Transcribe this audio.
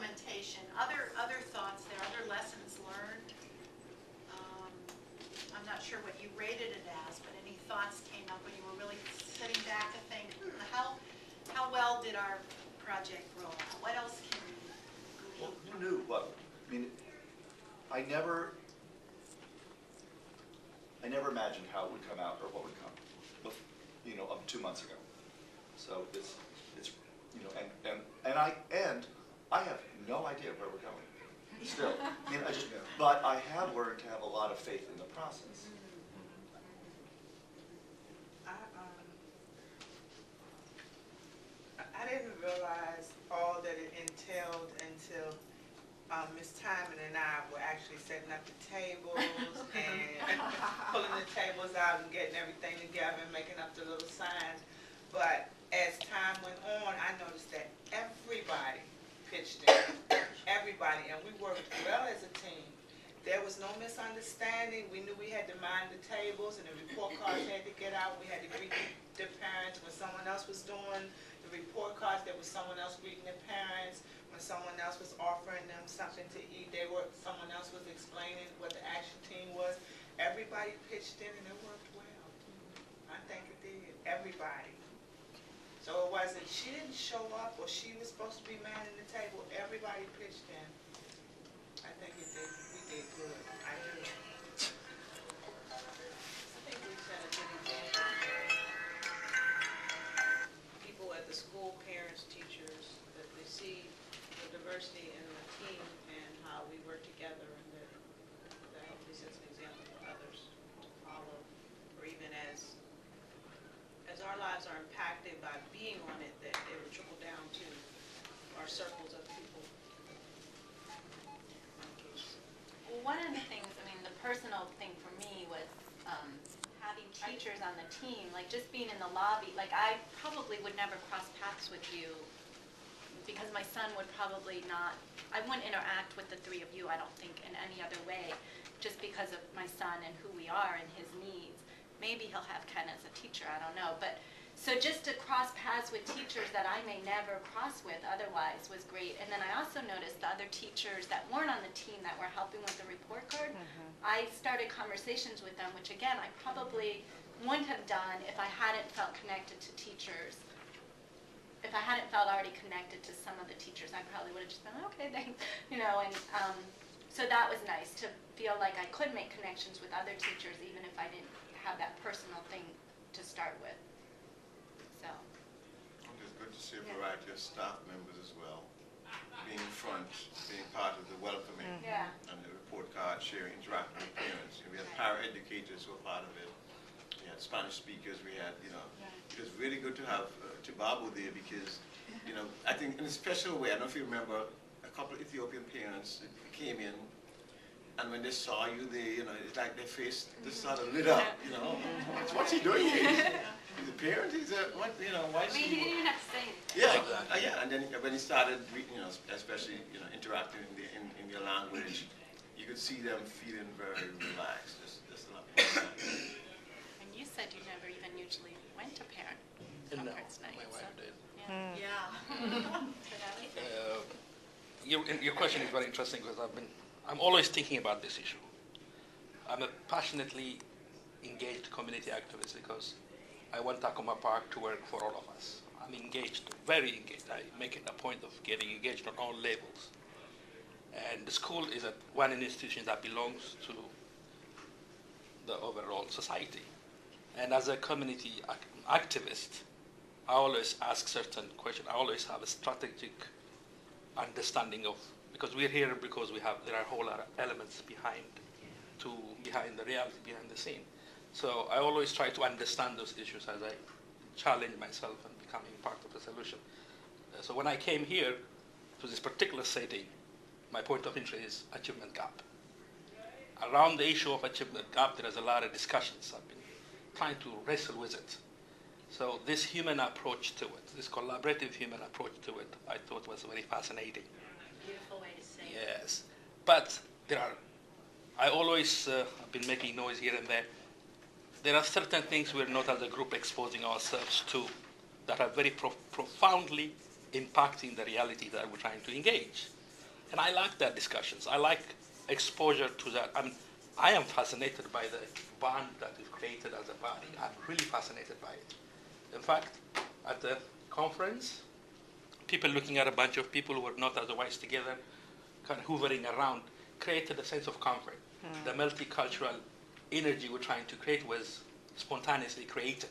implementation. Other thoughts there, other lessons learned. I'm not sure what you rated it as, but any thoughts came up when you were really sitting back to think, how well did our project roll out? What else can we glean? Well, who knew what? I mean, I never imagined how it would come out or what would come, 2 months ago. So it's and I have no idea where we're going. Still, but I have learned to have a lot of faith in the process. I didn't realize all that it entailed until Ms. Timon and I were actually setting up the tables and pulling the tables out and getting everything together and making up the little signs. But as time went on, I noticed that everybody pitched in, everybody, and we worked well as a team. There was no misunderstanding. We knew we had to mind the tables and the report cards had to get out. We had to greet the parents when someone else was doing the report cards. There was someone else greeting the parents. When someone else was offering them something to eat, someone else was explaining what the action team was. Everybody pitched in and it worked well. I think it did. Everybody. So it wasn't, she didn't show up or she was supposed to be manning the table. Everybody pitched in. I think we did good. I do. I think we set a good example. People at the school, parents, teachers, that they see the diversity in the team and how we work together, and that hopefully sets an example for others to follow, or even as our lives are impacted by being on it, that they will trickle down to our circles of people. Well, one of the things, the personal thing for me was having teachers on the team, like just being in the lobby. Like I probably would never cross paths with you because my son would probably not, I wouldn't interact with the three of you, I don't think, in any other way, just because of my son and who we are and his needs. Maybe he'll have Ken as a teacher, I don't know. But so just to cross paths with teachers that I may never cross with otherwise was great. And then I also noticed the other teachers that weren't on the team that were helping with the report card, I started conversations with them, which again, I probably wouldn't have done if I hadn't felt connected to teachers. If I hadn't felt already connected to some of the teachers, I probably would have just been, okay, thanks, so that was nice to feel like I could make connections with other teachers even if I didn't have that personal thing to start with. So. It's good to see a variety of staff members as well, being front, being part of the welcoming and the report card sharing, interacting with parents. We had para-educators who were part of it. We had Spanish speakers. We had, it was really good to have Tibabu there because, I think in a special way, I don't know if you remember, a couple of Ethiopian parents came in. And when they saw you, it's like their face just sort of lit up, What's he doing here? He's a parent? He's a, what, why is he didn't even have to say anything. Yeah, exactly. And then when he started, especially, interacting in your language, you could see them feeling very relaxed, just a lot more relaxed. And you said you never even usually went to parent conference night. My wife did. Your question is very interesting because I'm always thinking about this issue. I'm a passionately engaged community activist because I want Takoma Park to work for all of us. I'm engaged, very engaged. I make it a point of getting engaged on all levels. And the school is one institution that belongs to the overall society. And as a community activist, I always ask certain questions. I always have a strategic understanding of, because we're here because there are a whole lot of elements behind the reality, behind the scene. So I always try to understand those issues as I challenge myself and becoming part of the solution. So when I came here to this particular setting, my point of entry is achievement gap. Around the issue of achievement gap, there is a lot of discussions. I've been trying to wrestle with it. So this human approach to it, this collaborative human approach to it, I thought was very fascinating. Beautiful way to say it. Yes, but I always have been making noise here and there. There are certain things we're not as a group exposing ourselves to that are very profoundly impacting the reality that we're trying to engage. And I like that discussions. I like exposure to that. I am fascinated by the bond that is created as a body. I'm really fascinated by it. In fact, at the conference, people looking at a bunch of people who were not otherwise together, kind of hovering around, created a sense of comfort. The multicultural energy we're trying to create was spontaneously created.